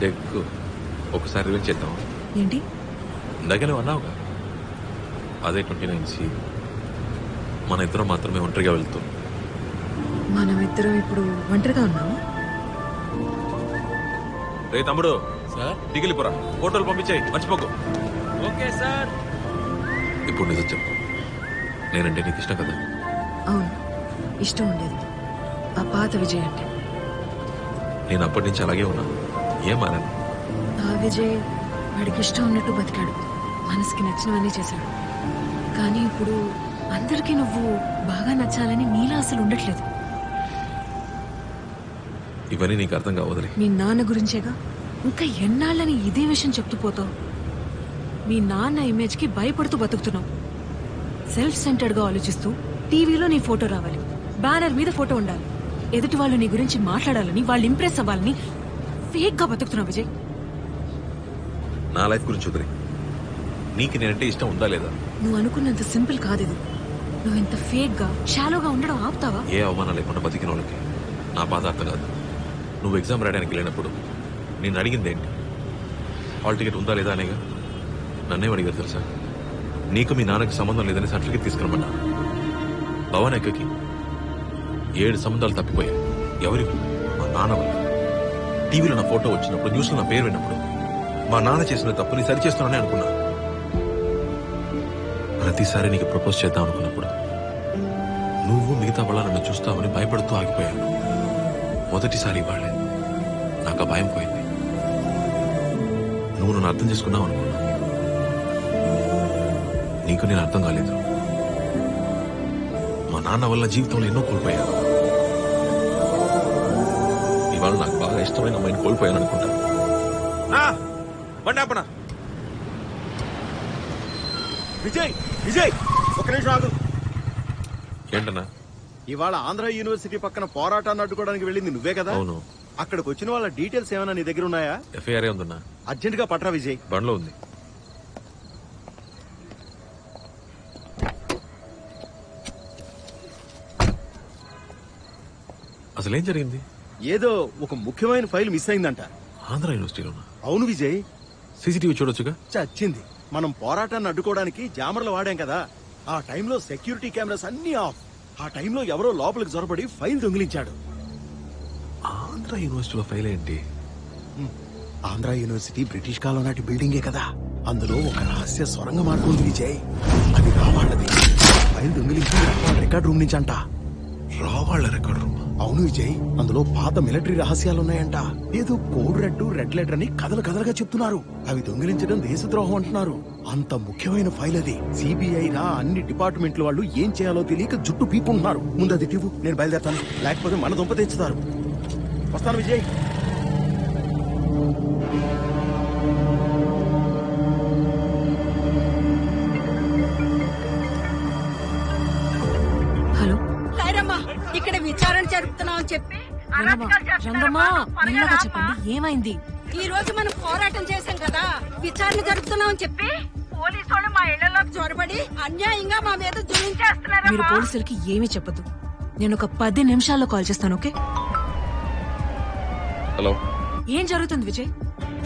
Deck ఒకసారి revenge చేద్దాం. ఏంటి ఇందాకనే అన్నావుగా, అదే 29C. మన ఇద్దరం మాత్రమే ఒంటరిగా వెళ్తాం. మనమిద్దరం ఇప్పుడు ఒంటరిగా ఉన్నాము. రే తమ్ముడు, సార్ దిగిలిపురా, ఫోటోలు పంపించాయి, మర్చిపోకు. Okay sir. ఇప్పుడు నిజం చెప్పు, నేనంటే నీకు ఇష్టం కదా? అవును, ఇష్టం ఉండేది. ఆ పాత విజయ్ అంటే. నేను అప్పటి నుంచి అలాగే ఉన్నాను, ఏం మారాను. ఆ విజయ్ వాడికి ఇష్టం ఉన్నట్టు బతికాడు, మనసుకి నచ్చినవన్నీ చేశాడు. కానీ ఇప్పుడు అందరికీ నువ్వు బాగా నచ్చాలని నీలా అసలు ఉండట్లేదు. ఇవన్నీ నీకు అర్థం కావదులే. మీ నాన్న గురించేగా, ఇంకా ఎన్నాళ్ళని ఇదే విషయం చెప్తూ పోతావు? మీ నాన్న ఇమేజ్ కి భయపడుతూ బతుకుతున్నావు. సెల్ఫ్ సెంటర్డ్ గా ఆలోచిస్తూ టీవీలో నీ ఫోటో రావాలి, బ్యానర్ మీద ఫోటో ఉండాలి, ఎదుటి వాళ్ళు నీ గురించి మాట్లాడాలని, వాళ్ళు ఇంప్రెస్ అవ్వాలని ఫేక్ గా బతుకుతున్నావు విజయ్. నా లైఫ్ గురించి వదిలే, నీకు నేనంటే ఇష్టం ఉందా లేదా? నువ్వు అనుకున్నంత సింపుల్ కాదు ఇది. నువ్వు ఇంత ఫేక్ గా షాలోగా ఉండడం ఆపుతావా? ఏ అవమానం లేకుండా బతికిన వాళ్ళకి నా బాధ అర్థం కాదు. నువ్వు ఎగ్జామ్ రాయడానికి వెళ్ళినప్పుడు నేను అడిగింది ఏంటి? హాల్ టికెట్ ఉందా లేదా అనేగా. నన్నేం అడిగారు తెలుసా? నీకు మీ నాన్నకి సంబంధం లేదని సర్టిఫికేట్ తీసుకురమ్మన్నా. భవన్ ఎక్కకి 7 సంబంధాలు తప్పిపోయాయి. ఎవరి? మా నాన్న వల్ల. టీవీలో నా ఫోటో వచ్చినప్పుడు, న్యూస్లో నా పేరు విన్నప్పుడు మా నాన్న చేసిన తప్పుని సరిచేస్తున్నానని అనుకున్నా. ప్రతిసారి నీకు ప్రపోజ్ చేద్దాం అనుకున్నప్పుడు నువ్వు మిగతా వాళ్ళ నన్ను చూస్తావని భయపడుతూ ఆగిపోయాను. మొదటిసారి వాళ్ళే నాకు ఆ భయం పోయింది. నువ్వు నన్ను అర్థం చేసుకున్నావు అనుకున్నా. నీకు నేను అర్థం కాలేదు. మా నాన్న వల్ల జీవితంలో ఎన్నో కోల్పోయాను. ఇవాళ నాకు బాగా ఇష్టమైన అమ్మాయిని కోల్పోయాను అనుకుంటా. విజయ్ విజయ్ ఒక నిమిషం ఆగు. ఏంటన్నా? ఇవాళ ఆంధ్ర యూనివర్సిటీ పక్కన పోరాటాన్ని అడ్డుకోవడానికి వెళ్ళింది నువ్వే కదా? అవును. అక్కడికి వచ్చిన వాళ్ళ డీటెయిల్స్ ఏమైనా నీ దగ్గర ఉన్నాయా? ఎఫ్ఐఆర్ ఉందన్నా. అర్జెంట్ గా పట్రా విజయ్. బండ్లో ఉంది. అసలేం జరిగింది? ఏదో ఒక ముఖ్యమైన ఫైల్ మిస్ అయిందంట. ఆంధ్ర యూనివర్సిటీలోనా? అవును విజయ్. సీసీటీవీ చూడొచ్చుగా. చచ్చింది. మనం పోరాటాన్ని అడ్డుకోవడానికి జామర్లు వాడాం కదా, ఆ టైంలో సెక్యూరిటీ కెమెరాస్ అన్ని ఆఫ్. ఆ టైంలో ఎవరో లోపలికి జొరబడి ఫైల్ దొంగిలించాడు. ఆంధ్ర యూనివర్సిటీలో ఫైల్ ఏంటి? ఆంధ్ర యూనివర్సిటీ బ్రిటిష్ కాలం నాటి బిల్డింగే కదా, అందులో ఒక రహస్య సొరంగ మార్గం ఉంది విజయ్. అది రావాళ్ళది. ఫైల్ దొంగిలించి రికార్డ్ రూమ్ నుంచి అంట. రావాళ్ళ రికార్డ్ రూమ్? అవును విజయ్, అందులో పాత మిలిటరీ రహస్యాలున్నాయంట. ఏదో కోడ్ రెడ్ లెటర్ అని కథలుగా చెప్తున్నారు. అవి దొంగిలించడం దేశద్రోహం అంటున్నారు. అంత ముఖ్యమైన ఫైల్ అది. సిబిఐ రా అన్ని డిపార్ట్మెంట్ల వాళ్ళు ఏం చేయాలో తెలియక జుట్టు పీపుకుంటున్నారు. ముందు అది టివ్వు, నేను బయలుదేరతాను. లేకపోతే మన దుంప తెచ్చుతారు. వస్తాను విజయ్. హలో ఇక్కడ విచారణ జరుపుతున్నామని చెప్పి రంగమ్మా, మెల్లగా చెప్పండి, ఏమైంది? ఈ రోజు మనం పోరాటం చేశాం కదా, విచారణ జరుపుతున్నామని చెప్పి పోలీసు వాళ్ళు మా ఇళ్లలోకి చొరబడి అన్యాయంగా మా మీద జులించేస్తున్నారు. మీరు పోలీసులకి ఏమీ చెప్పదు. నేను ఒక 10 నిమిషాల్లో కాల్ చేస్తాను. ఓకే? హలో. ఏం జరుగుతుంది విజయ్?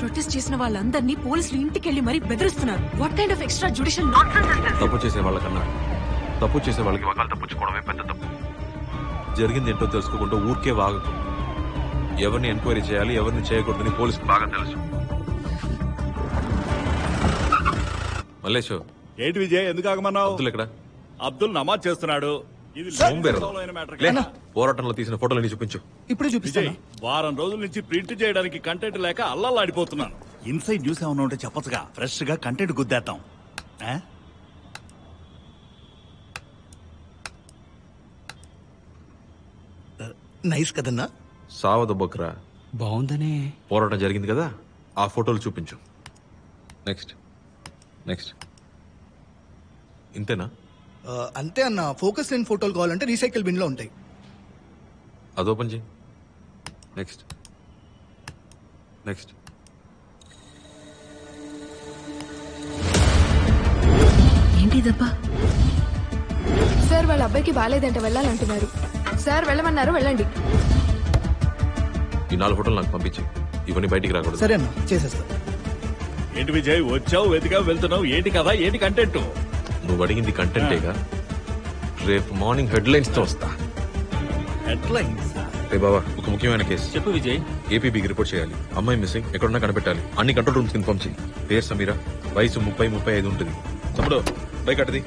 ప్రొటెస్ట్ చేసిన వాళ్ళందరినీ పోలీసులు ఇంటికెళ్లి మరీ బెదిరిస్తున్నారు. What kind of extra judicial nonsense? తప్పు చేసే వాళ్ళకన్నా తప్పు చేసే వాళ్ళకి వకాలు తప్పించుకోవడమే పెద్ద తప్పు. జరిగింది ఏంటో తెలుసుకోకుండా ఊరికే వాగకు. ఎవరిని ఎంక్వైరీ చేయాలి, ఎవరిని చేయకూడదని పోలీసుకు బాగా తెలుసు. మల్లేష్, ఏంటి విజయ్, ఎందుకు ఆగమన్నావు? అబ్దుల్ ఎక్కడ? అబ్దుల్ నమాజ్ చేస్తున్నాడు. ఇది పోరాటంలో తీసిన ఫోటోలని చూపించు. ఇప్పుడు చూపించాయి. వారం రోజుల నుంచి ప్రింట్ చేయడానికి కంటెంట్ లేక అల్లల్లాడిపోతున్నాను. ఇన్సైడ్ న్యూస్ ఏమన్నా ఉంటే చెప్పచ్చుగా, ఫ్రెష్ గా కంటెంట్ గుద్దేద్దాం. నైస్ కదన్నా. సావద బక్రా బాగుందనే. పోరాటం జరిగింది కదా, ఆ ఫోటోలు చూపించు. Next next. ఇంతేనా? అంతే అన్న. ఫోకస్ లేని ఫోటోలు కావాలంటే రీసైకిల్ బిన్ లో ఉంటాయి. అది ఓపెన్ చేయి. Next next. ఏంటిదబ్బా? సార్ వాళ్ళ అబ్బాయికి బాగాలేదంటే వెళ్ళాలంటున్నారు. సార్ వెళ్ళమన్నారు, వెళ్ళండి. ఈ 4 ఫోటోలు నాకు పంపించి ఇవన్నీ బయటికి రాకూడదు. సరే అన్న చేసేస్తా. ఏంటి విజయ్ వచ్చావు, వెతిగా వెళ్తున్నావు, ఏంటి కదా, ఏంటి కంటెంట్? నువ్వు అడిగింది కంటెంటేగా. రేపు మార్నింగ్ హెడ్లైన్స్ తో వస్తా. హెడ్లైన్స్? రే బాబా, ఒక ముఖ్యమైన కేసు. చెప్పు విజయ్. ఏపీబీకి రిపోర్ట్ చేయాలి. అమ్మాయి మిస్సింగ్, ఎక్కడున్నా కనిపెట్టాలి. అన్ని కంట్రోల్ రూమ్స్ ఇన్ఫార్మ్ చేయి. పేరు సమీరా, వయసు 30-35 ఉంటుంది. తమ్ముడు బైక్ అట్టది.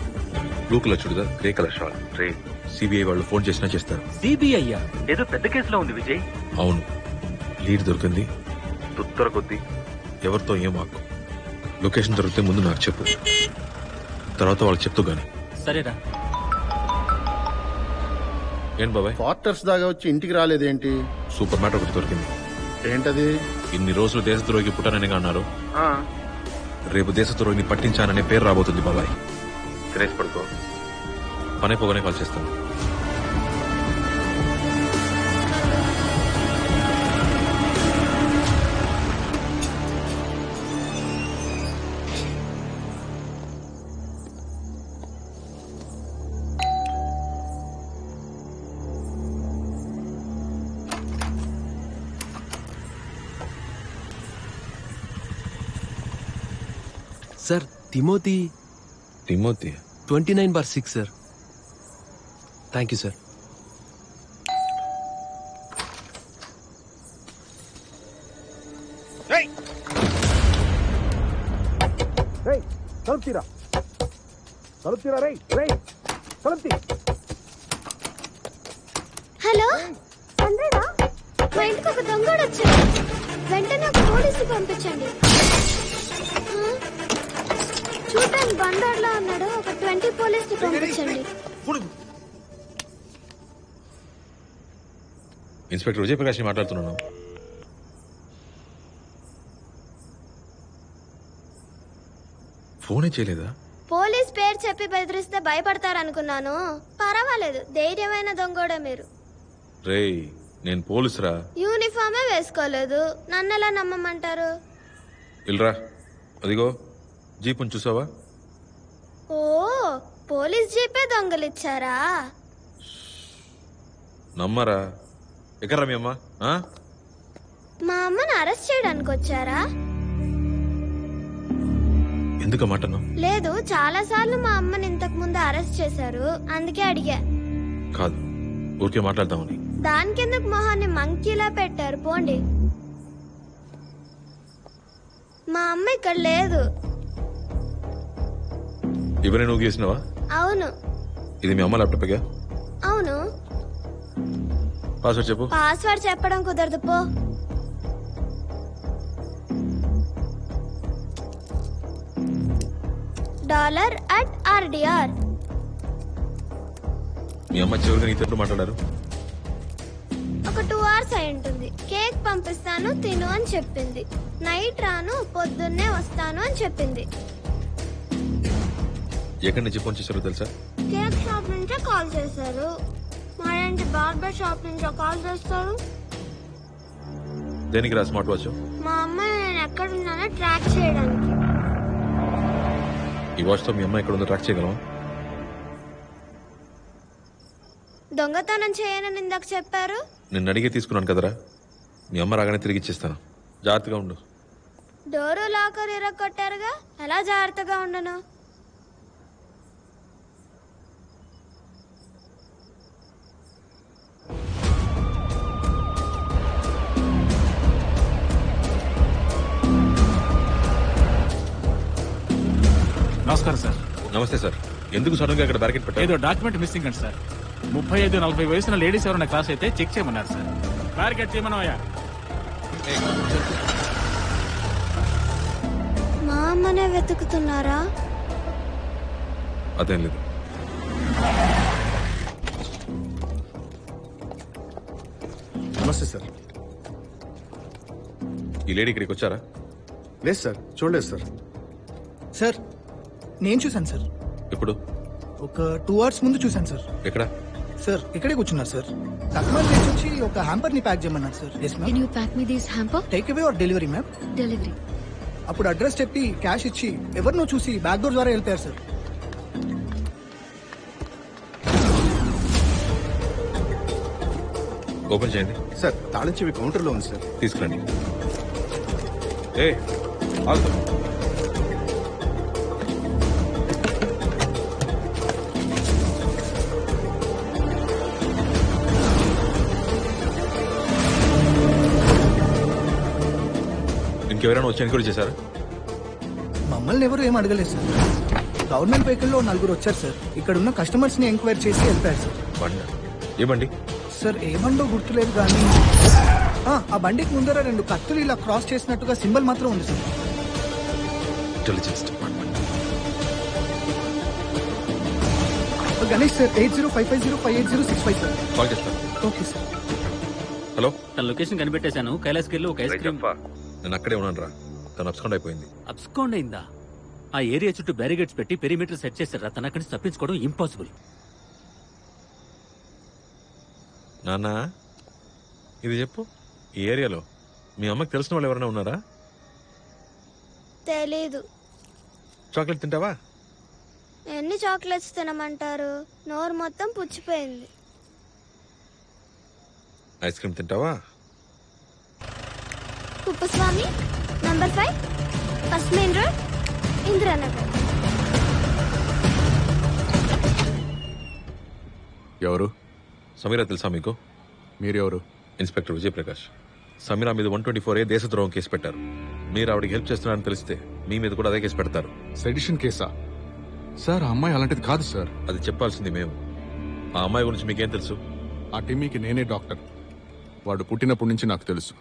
Blue colour churidar, grey colour shawl. రే సిబిఐ వాళ్ళు ఫోన్ చేసినా చేస్తారు. సిబిఐ ఏదో పెద్ద కేసులో ఉంది విజయ్. అవును, లీడ్ దొరికింది. తుత్తర కొద్ది ఎవరితో ఏం వాక్కు. లొకేషన్ దొరికితే ముందు నాకు చెప్పు, తర్వాత వాళ్ళకి చెప్తూ గాని. సరేరా. ఏంటి బాబాయ్, క్వార్టర్స్ దాకా వచ్చి ఇంటికి రాలేదేంటి? సూపర్ మ్యాటర్ ఒకటి దొరికింది. ఏంటది? ఇన్ని రోజులు దేశద్రోహికి పుట్టానని అన్నారు. రేపు దేశద్రోహిని పట్టించాననే పేరు రాబోతుంది బాబాయ్. తినేసి పడుకో, పనే పోగానే కాల్ చేస్తాను. Sir Timothy 29/6 sir. Thank you sir. Hello సందేరా, మా ఇంటికి ఒక దొంగడు వచ్చాడు. వెంటనే ఒక పోలీసు పంపించండి. చూడటానికి బందర్లో ఉన్నాడు. ఒక 20 పోలీసులు పంపించండి. ఇన్స్పెక్టర్ విజయప్రకాష్ మాట్లాడుతున్నాను. ఫోనే చేయలేదా? పోలీస్ పేరు చెప్పి బెదిరిస్తే భయపడతారనుకున్నాను. పర్వాలేదు, ధైర్యమైన దొంగోడే మీరు. రేయ్, నేను పోలీసురా. యూనిఫామే వేసుకోలేదు, నన్నెలా నమ్మమంటారు? ఇల్రా, అదిగో జీపుని చూసావా? ఓ, పోలీస్ జీపే దొంగలిచ్చారా? నమ్మరా? ఎక్కడ్రా మీ అమ్మ? మా అమ్మని అరెస్ట్ చేయడానికి వచ్చారా? ఎందుకు మాటను? లేదు, చాలా సార్లు మా అమ్మని ఇంతకు ముందు అరెస్ట్ చేశారు, అందుకే అడిగా. కాదు, ఊరికే మాట్లాడదామని. దానికెందుకు మొహాన్ని మంకీలా పెట్టారు? పోండి. మా అమ్మ ఇక్కడ లేదు. ఇవన్నీ నువ్వు గీసినవా? అవును. ఇది మీ అమ్మ ల్యాప్టాప్గా? అవును. పాస్వర్డ్ చెప్పు. పాస్వర్డ్ చెప్పడం కుదరదు, పో. $@RDR. మీ అమ్మ చివరిగా నీతో ఎప్పుడు మాట్లాడారు? ఒక 2 hours అయి ఉంటుంది. కేక్ పంపిస్తాను తిను అని చెప్పింది. నైట్ రాను, పొద్దున్నే వస్తాను అని చెప్పింది. ఎక్కడి నుంచి ఫోన్ చేశారో తెలుసా? కేక్ షాప్ నుంచే కాల్ చేశారు. మరేంటి బార్బర్ షాప్ నుంచో కాల్ చేస్తారు? దేనికి రా స్మార్ట్ వాచ్? మా అమ్మ నేను ఎక్కడున్నానో ట్రాక్ చేయడానికి. ఈ వాచ్ తో మీ అమ్మ ఎక్కడ ఉందో ట్రాక్ చేయగలవా? దొంగతనం చేయనని ఇందాక చెప్పారు. నిన్ను అడిగే తీసుకున్నాను కదరా. మీ అమ్మ రాగానే తిరిగి ఇచ్చేస్తాను. జాగ్రత్తగా ఉండు. డోరు లాకర్ ఇరగొట్టారుగా, ఎలా జాగ్రత్తగా ఉండను? నమస్కారం సార్. నమస్తే సార్. ఎందుకు సడన్ గా ఇక్కడ బ్యారికేడ్ పెట్టారు? ఏదో డాక్యుమెంట్ మిస్సింగ్ అండి సార్. 35-40 వయసున్న లేడీస్ ఎవరైనా క్లాస్ అయితే చెక్ చేయమన్నారు సార్. బ్యారికేడ్ చేయమన్నాయా? మా అమ్మనే వెతుకుతున్నారా? అదేం లేదు. నమస్తే సార్. ఈ లేడీ ఇక్కడికి వచ్చారా? లేదు సార్, చూడలేదు సార్. సార్ నేను చూశాను సార్. ఎప్పుడు? ఒక 2 hours ముందు చూశాను సార్. ఎక్కడ? సార్ ఇక్కడే కూర్చున్నారు సార్. కస్టమర్ దగ్గర నుంచి ఒక హ్యాంపర్ ని ప్యాక్ చేయమన్నారు sir. Yes ma'am. Can you pack me this hamper? Take away or delivery ma'am. Delivery. అప్పుడు అడ్రస్ చెప్పి క్యాష్ ఇచ్చి ఎవరినో చూసి బ్యాక్ డోర్ ద్వారా వెళ్ళిపోయారు సార్. ఓపెన్ చేయండి సార్ తాళం చెవి కౌంటర్ లో ఉంది సార్. తీసుకురండి. ఏ ఆగు. ఇంకెవరైనా వచ్చి ఎన్క్వైరీ చేశారా? మమ్మల్ని ఎవరు ఏం అడగలేదు సార్. గవర్నమెంట్ వెహికల్లో 4 వచ్చారు సార్. ఇక్కడ ఉన్న కస్టమర్స్ ని ఎంక్వైరీ చేసి వెళ్ళిపోయారు సార్. బండి ఏ బండి? సార్ ఏ బండో గుర్తులేదు కానీ ఆ బండికి ముందర 2 కత్తులు ఇలా క్రాస్ చేసినట్టుగా సింబల్ మాత్రం ఉంది sir. Intelligence department. Ganesh sir 8055058065 sir. Call చేస్తాను. Okay sir. హలో, తన లొకేషన్ కనిపెట్టేశాను. కైలాస్కి వెళ్ళి ఒక ఐస్ క్రీమ్. నేను అక్కడే ఉన్నాను రా. తను అబ్స్కాండ్ అయిపోయింది. అబ్స్కాండ్ అయిందా? ఆ ఏరియా చుట్టూ బ్యారిగేట్స్ పెట్టి పెరిమీటర్ సెట్ చేశారా? తన అక్కడి నుంచి తప్పించుకోవడం ఇంపాసిబుల్. నాన్న ఇది చెప్పు, ఈ ఏరియాలో మీ అమ్మకి తెలిసిన వాళ్ళు ఎవరైనా ఉన్నారా? తెలీదు. చాక్లెట్ తింటావా? ఎన్ని చాక్లెట్స్ తినమంటారు? నోరు మొత్తం పుచ్చిపోయింది. ఐస్ క్రీమ్ తింటావా? Kuppuswamy number 5 first main road Indiranagar. ఎవరు? సమీరా తెలుసా మీకు? మీరెవరు? ఇన్స్పెక్టర్ విజయప్రకాష్. సమీరా మీద 124A దేశద్రోహం కేసు పెట్టారు. మీరు ఆవిడకి హెల్ప్ చేస్తున్నారని తెలిస్తే మీ మీద కూడా అదే కేసు పెడతారు. సెడిషన్ కేసా? సార్ ఆ అమ్మాయి అలాంటిది కాదు సార్. అది చెప్పాల్సింది మేము. ఆ అమ్మాయి గురించి మీకేం తెలుసు? ఆ టిమ్మీకి నేనే డాక్టర్. వాడు పుట్టినప్పటి నుంచి నాకు తెలుసు.